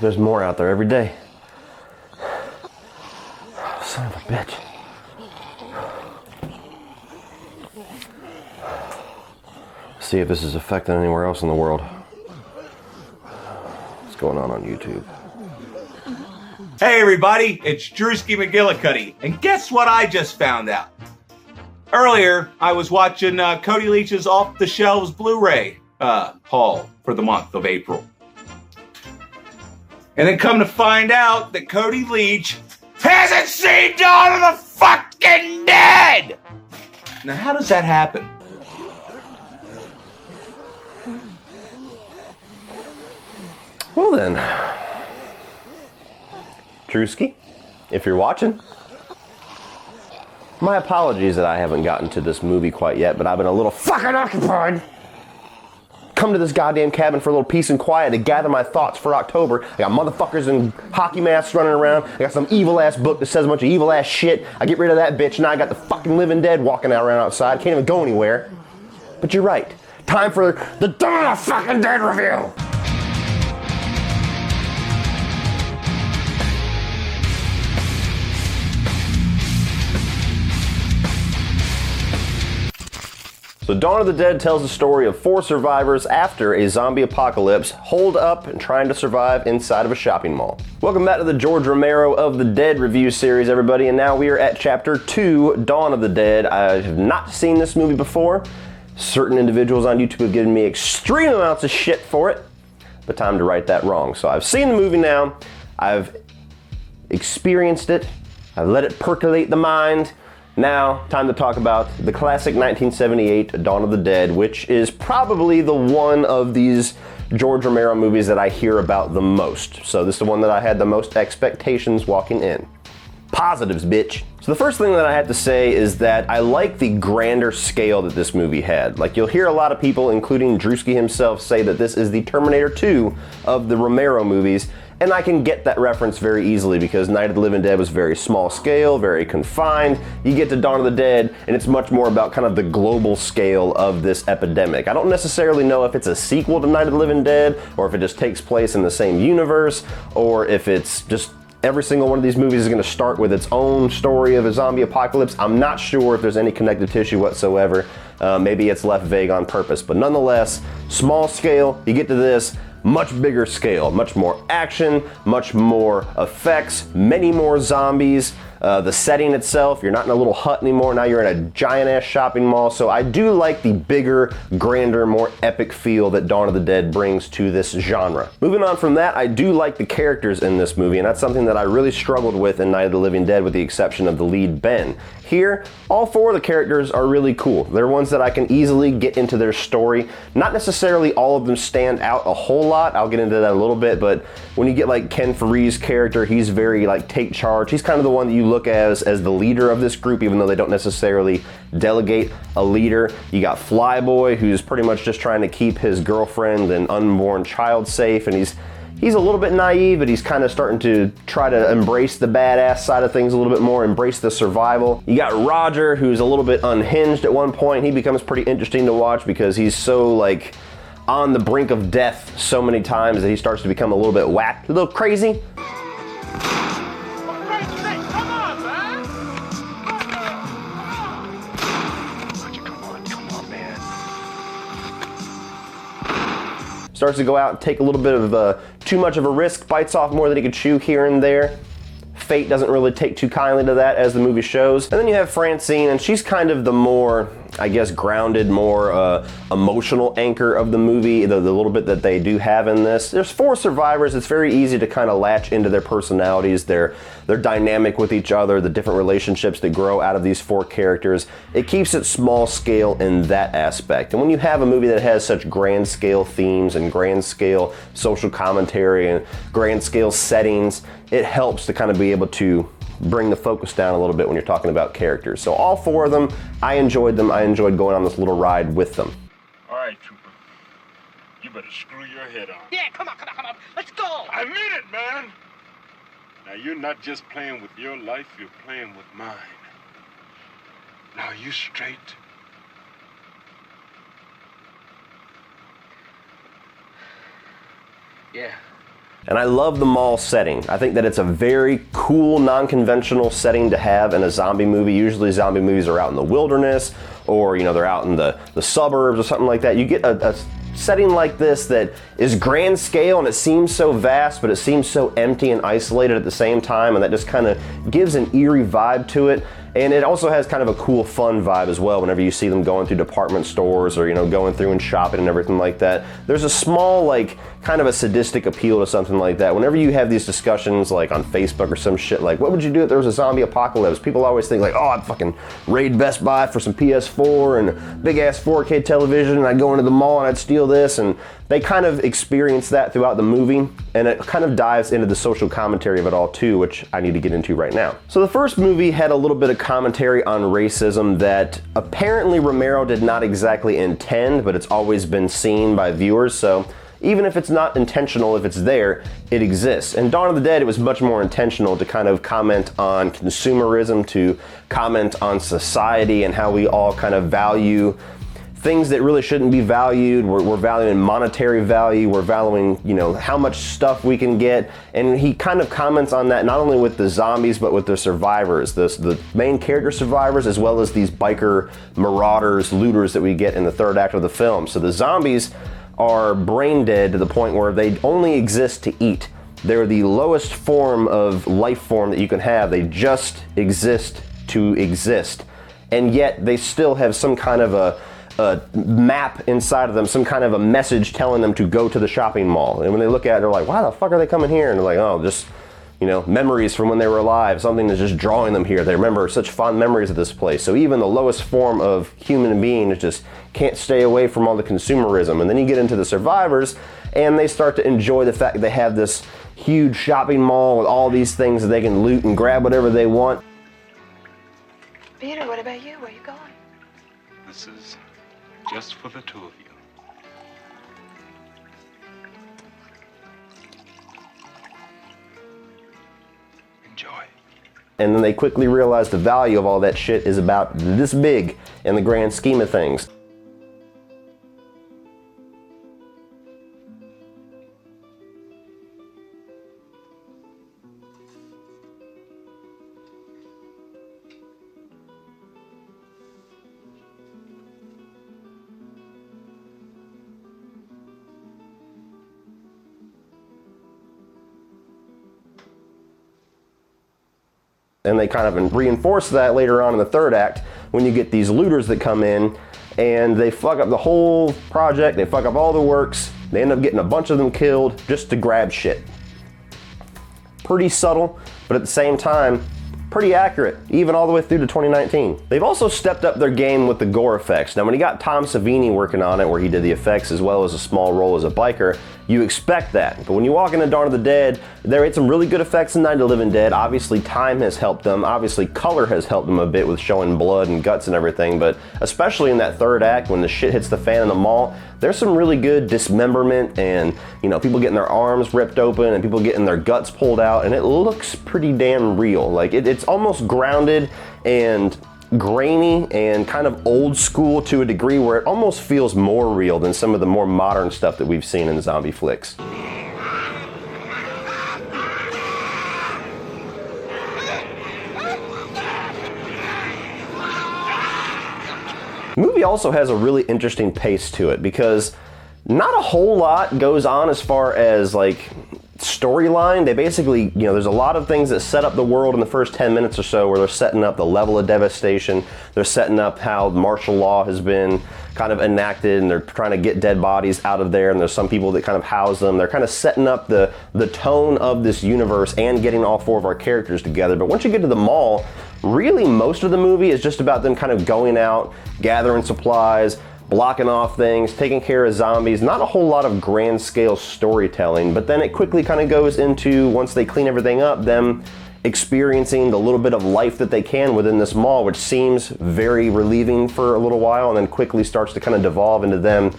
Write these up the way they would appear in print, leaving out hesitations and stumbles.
There's more out there every day. Son of a bitch. See if this is affecting anywhere else in the world. What's going on YouTube? Hey everybody, it's Drewski McGillicuddy, and guess what I just found out? Earlier, I was watching Cody Leach's Off the Shelves Blu-ray haul for the month of April. And then come to find out that Cody Leach hasn't seen Dawn of the fucking Dead! Now how does that happen? Well then, Drewski, if you're watching, my apologies that I haven't gotten to this movie quite yet, but I've been a little fucking occupied. Come to this goddamn cabin for a little peace and quiet to gather my thoughts for October. I got motherfuckers in hockey masks running around. I got some evil ass book that says a bunch of evil ass shit. I get rid of that bitch. Now I got the fucking living dead walking around outside. Can't even go anywhere. But you're right. Time for the Dawn of the fucking Dead review. So Dawn of the Dead tells the story of 4 survivors after a zombie apocalypse, holed up and trying to survive inside of a shopping mall. Welcome back to the George Romero of the Dead review series, everybody, and now we are at Chapter 2, Dawn of the Dead. I have not seen this movie before. Certain individuals on YouTube have given me extreme amounts of shit for it, but time to right that wrong. So I've seen the movie now, I've experienced it, I've let it percolate the mind. Now, time to talk about the classic 1978 Dawn of the Dead, which is probably the one of these George Romero movies that I hear about the most. So this is the one that I had the most expectations walking in. Positives, bitch. So the first thing that I have to say is that I like the grander scale that this movie had. Like, you'll hear a lot of people, including Drewski himself, say that this is the Terminator 2 of the Romero movies. And I can get that reference very easily because Night of the Living Dead was very small scale, very confined. You get to Dawn of the Dead and it's much more about kind of the global scale of this epidemic. I don't necessarily know if it's a sequel to Night of the Living Dead or if it just takes place in the same universe or if it's just every single one of these movies is going to start with its own story of a zombie apocalypse. I'm not sure if there's any connective tissue whatsoever. Maybe it's left vague on purpose, but nonetheless, small scale, you get to this, much bigger scale, much more action, much more effects, many more zombies. The setting itself, you're not in a little hut anymore, now you're in a giant ass shopping mall. So I do like the bigger, grander, more epic feel that Dawn of the Dead brings to this genre. Moving on from that, I do like the characters in this movie, and that's something that I really struggled with in Night of the Living Dead with the exception of the lead Ben. Here, all 4 of the characters are really cool. They're ones that I can easily get into their story. Not necessarily all of them stand out a whole lot, I'll get into that a little bit, but when you get like Ken Faree's character, he's very like take charge. He's kind of the one that you look as the leader of this group, even though they don't necessarily delegate a leader. You got Flyboy, who's pretty much just trying to keep his girlfriend and unborn child safe, and he's a little bit naive, but he's kind of starting to try to embrace the badass side of things a little bit more, embrace the survival. You got Roger, who's a little bit unhinged at one point. He becomes pretty interesting to watch because he's so like on the brink of death so many times that he starts to become a little bit whacked, a little crazy. Starts to go out and take a little bit of too much of a risk, bites off more than he could chew here and there. Fate doesn't really take too kindly to that, as the movie shows. And then you have Francine, and she's kind of the more, I guess, grounded, more emotional anchor of the movie, the little bit that they do have in this. There's 4 survivors. It's very easy to kind of latch into their personalities, their dynamic with each other, the different relationships that grow out of these 4 characters. It keeps it small scale in that aspect. And when you have a movie that has such grand scale themes and grand scale social commentary and grand scale settings, it helps to kind of be able to bring the focus down a little bit when you're talking about characters. So all 4 of them, I enjoyed them. I enjoyed going on this little ride with them. All right, Trooper. You better screw your head on. Yeah, come on. Let's go. I mean it, man. Now, you're not just playing with your life, you're playing with mine. Now, are you straight? Yeah. And I love the mall setting. I think that it's a very cool, non-conventional setting to have in a zombie movie. Usually zombie movies are out in the wilderness, or they're out in the suburbs or something like that. You get a setting like this that is grand scale, and it seems so vast, but it seems so empty and isolated at the same time, and that just kind of gives an eerie vibe to it. And it also has kind of a cool, fun vibe as well whenever you see them going through department stores or, going through and shopping and everything like that. There's a small, kind of a sadistic appeal to something like that. Whenever you have these discussions, on Facebook or some shit, what would you do if there was a zombie apocalypse? People always think, oh, I'd fucking raid Best Buy for some PS4 and a big-ass 4K television, and I'd go into the mall and I'd steal this, and they kind of experience that throughout the movie, and it kind of dives into the social commentary of it all too, which I need to get into right now. So the first movie had a little bit of commentary on racism that apparently Romero did not exactly intend, but it's always been seen by viewers, so even if it's not intentional, if it's there, it exists. In Dawn of the Dead, it was much more intentional to kind of comment on consumerism, to comment on society and how we all kind of value things that really shouldn't be valued. We're valuing monetary value, we're valuing, how much stuff we can get. And he kind of comments on that not only with the zombies, but with the survivors, the main character survivors, as well as these biker marauders, looters that we get in the third act of the film. So the zombies are brain dead to the point where they only exist to eat. They're the lowest form of life form that you can have. They just exist to exist. And yet they still have some kind of a map inside of them, some kind of a message telling them to go to the shopping mall. And when they look at it, they're like, why the fuck are they coming here? And they're like, oh, just, memories from when they were alive. Something is just drawing them here. They remember such fond memories of this place. So even the lowest form of human being just can't stay away from all the consumerism. And then you get into the survivors, and they start to enjoy the fact that they have this huge shopping mall with all these things that they can loot and grab whatever they want. Peter, what about you? Where are you going? This is just for the two of you. Enjoy. And then they quickly realize the value of all that shit is about this big in the grand scheme of things. And they kind of reinforce that later on in the third act when you get these looters that come in and they fuck up the whole project, they fuck up all the works, they end up getting a bunch of them killed just to grab shit. Pretty subtle, but at the same time, pretty accurate, even all the way through to 2019. They've also stepped up their game with the gore effects. Now when you got Tom Savini working on it, where he did the effects as well as a small role as a biker, you expect that. But when you walk into Dawn of the Dead, there ain't some really good effects in Night of the Living Dead. Obviously time has helped them, obviously color has helped them a bit with showing blood and guts and everything, but especially in that third act when the shit hits the fan in the mall, there's some really good dismemberment and, people getting their arms ripped open and people getting their guts pulled out, and it looks pretty damn real. Like it's almost grounded and grainy and kind of old school to a degree where it almost feels more real than some of the more modern stuff that we've seen in zombie flicks. The movie also has a really interesting pace to it because not a whole lot goes on as far as storyline. They basically, there's a lot of things that set up the world in the first 10 minutes or so where they're setting up the level of devastation. They're setting up how martial law has been kind of enacted and they're trying to get dead bodies out of there, and there's some people that kind of house them. They're kind of setting up the tone of this universe and getting all four of our characters together. But once you get to the mall, really most of the movie is just about them kind of going out, gathering supplies, blocking off things, taking care of zombies. Not a whole lot of grand scale storytelling, but then it quickly kind of goes into, once they clean everything up, them experiencing the little bit of life that they can within this mall, which seems very relieving for a little while, and then quickly starts to kind of devolve into them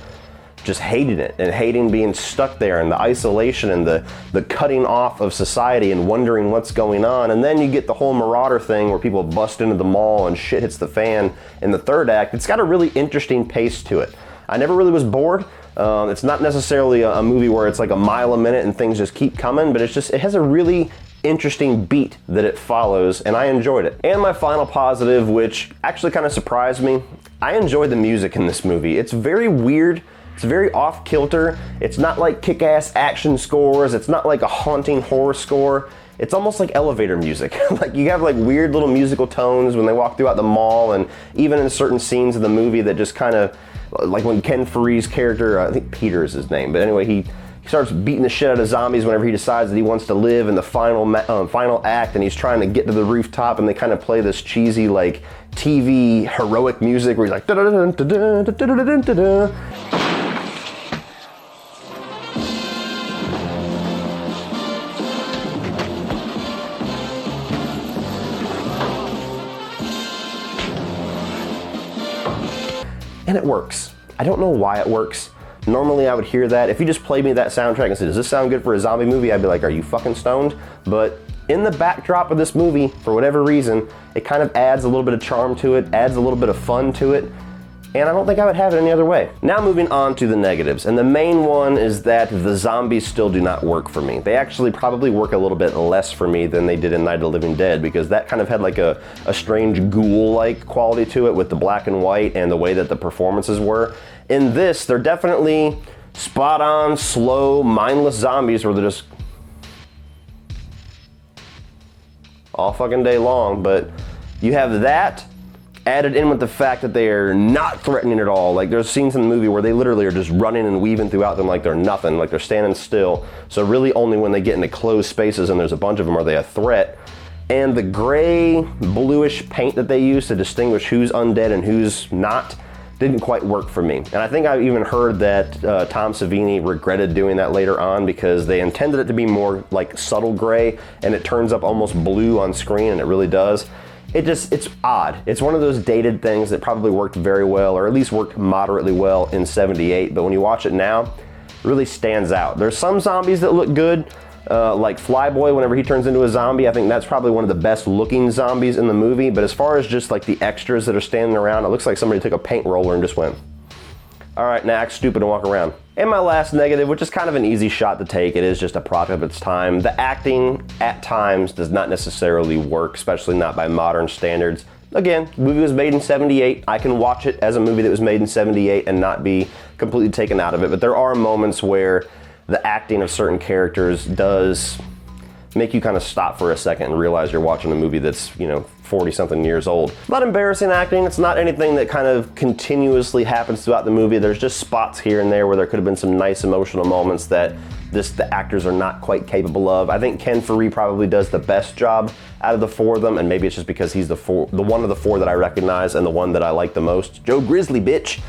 just hating it and hating being stuck there and the isolation and the cutting off of society and wondering what's going on. And then you get the whole marauder thing where people bust into the mall and shit hits the fan in the third act. It's got a really interesting pace to it. I never really was bored. It's not necessarily a movie where it's like a mile a minute and things just keep coming, but it has a really interesting beat that it follows, and I enjoyed it. And my final positive, which actually kind of surprised me, I enjoyed the music in this movie. It's very weird. It's very off-kilter. It's not like kick-ass action scores. It's not like a haunting horror score. It's almost like elevator music. Like you have like weird little musical tones when they walk throughout the mall, and even in certain scenes of the movie that just kind of, like when Ken Faree's character, I think Peter is his name, but anyway, he starts beating the shit out of zombies whenever he decides that he wants to live in the final act, and he's trying to get to the rooftop, and they kind of play this cheesy like TV heroic music where he's like da-da-da-da-da-da-da-da-da-da-da. And it works. I don't know why it works. Normally I would hear that. If you just played me that soundtrack and said, does this sound good for a zombie movie? I'd be like, are you fucking stoned? But in the backdrop of this movie, for whatever reason, it kind of adds a little bit of charm to it, adds a little bit of fun to it, and I don't think I would have it any other way. Now moving on to the negatives, and the main one is that the zombies still do not work for me. They actually probably work a little bit less for me than they did in Night of the Living Dead, because that kind of had like a strange ghoul-like quality to it with the black and white and the way that the performances were. In this, they're definitely spot-on, slow, mindless zombies where they're just all fucking day long, but you have that added in with the fact that they are not threatening at all. Like there's scenes in the movie where they literally are just running and weaving throughout them like they're nothing, like they're standing still. So really only when they get into closed spaces and there's a bunch of them are they a threat. And the gray, bluish paint that they use to distinguish who's undead and who's not didn't quite work for me. And I think I've even heard that Tom Savini regretted doing that later on because they intended it to be more like subtle gray and it turns up almost blue on screen, and it really does. It's odd. It's one of those dated things that probably worked very well, or at least worked moderately well in '78, but when you watch it now, it really stands out. There's some zombies that look good, like Flyboy whenever he turns into a zombie. I think that's probably one of the best looking zombies in the movie, but as far as just like the extras that are standing around, it looks like somebody took a paint roller and just went, all right, now act stupid and walk around. And my last negative, which is kind of an easy shot to take, it is just a product of its time. The acting at times does not necessarily work, especially not by modern standards. Again, the movie was made in '78. I can watch it as a movie that was made in '78 and not be completely taken out of it, but there are moments where the acting of certain characters does make you kind of stop for a second and realize you're watching a movie that's, 40-something years old. Not embarrassing acting. It's not anything that kind of continuously happens throughout the movie. There's just spots here and there where there could have been some nice emotional moments that the actors are not quite capable of. I think Ken Faree probably does the best job out of the four of them, and maybe it's just because he's the one of the four that I recognize and the one that I like the most. Joe Grizzly, bitch.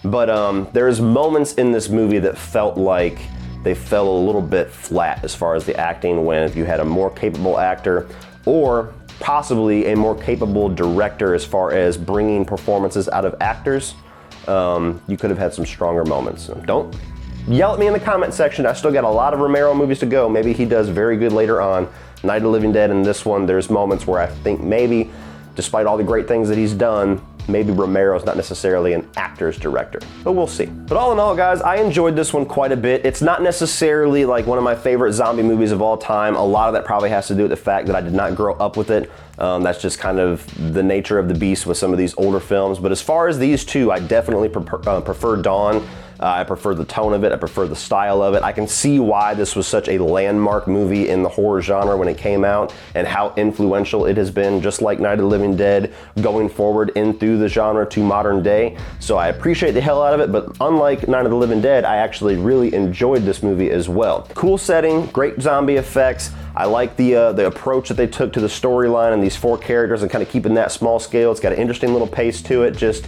But there's moments in this movie that felt like they fell a little bit flat as far as the acting, when if you had a more capable actor or possibly a more capable director as far as bringing performances out of actors, you could have had some stronger moments. So don't yell at me in the comment section. I still got a lot of Romero movies to go. Maybe he does very good later on. Night of the Living Dead and this one, there's moments where I think maybe, despite all the great things that he's done, maybe Romero's not necessarily an actor's director, but we'll see. But all in all, guys, I enjoyed this one quite a bit. It's not necessarily like one of my favorite zombie movies of all time. A lot of that probably has to do with the fact that I did not grow up with it. That's just kind of the nature of the beast with some of these older films. But as far as these two, I definitely prefer Dawn. I prefer the tone of it. I prefer the style of it. I can see why this was such a landmark movie in the horror genre when it came out and how influential it has been, just like Night of the Living Dead, going forward in through the genre to modern day. So I appreciate the hell out of it, but unlike Night of the Living Dead, I actually really enjoyed this movie as well. Cool setting, great zombie effects. I like the approach that they took to the storyline and these four characters and kind of keeping that small scale. It's got an interesting little pace to it. Just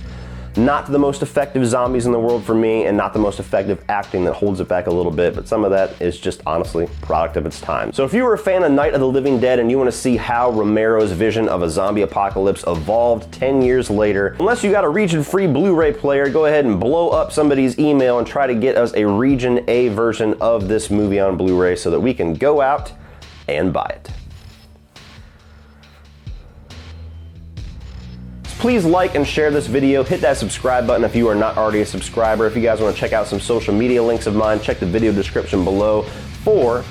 not the most effective zombies in the world for me, and not the most effective acting that holds it back a little bit, but some of that is just honestly product of its time. So if you were a fan of Night of the Living Dead and you want to see how Romero's vision of a zombie apocalypse evolved 10 years later, unless you got a region-free Blu-ray player, go ahead and blow up somebody's email and try to get us a Region A version of this movie on Blu-ray so that we can go out and buy it. Please like and share this video. Hit that subscribe button if you are not already a subscriber. If you guys want to check out some social media links of mine, check the video description below for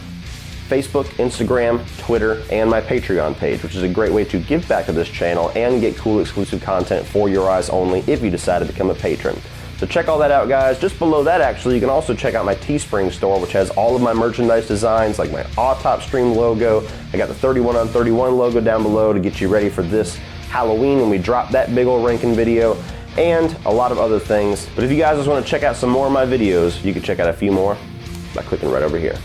Facebook, Instagram, Twitter, and my Patreon page, which is a great way to give back to this channel and get cool exclusive content for your eyes only if you decide to become a patron. So check all that out, guys. Just below that, actually, you can also check out my Teespring store, which has all of my merchandise designs, like my Autopsy Stream logo. I got the 31 on 31 logo down below to get you ready for this Halloween when we drop that big old Rincon video, and a lot of other things. But if you guys just want to check out some more of my videos, you can check out a few more by clicking right over here.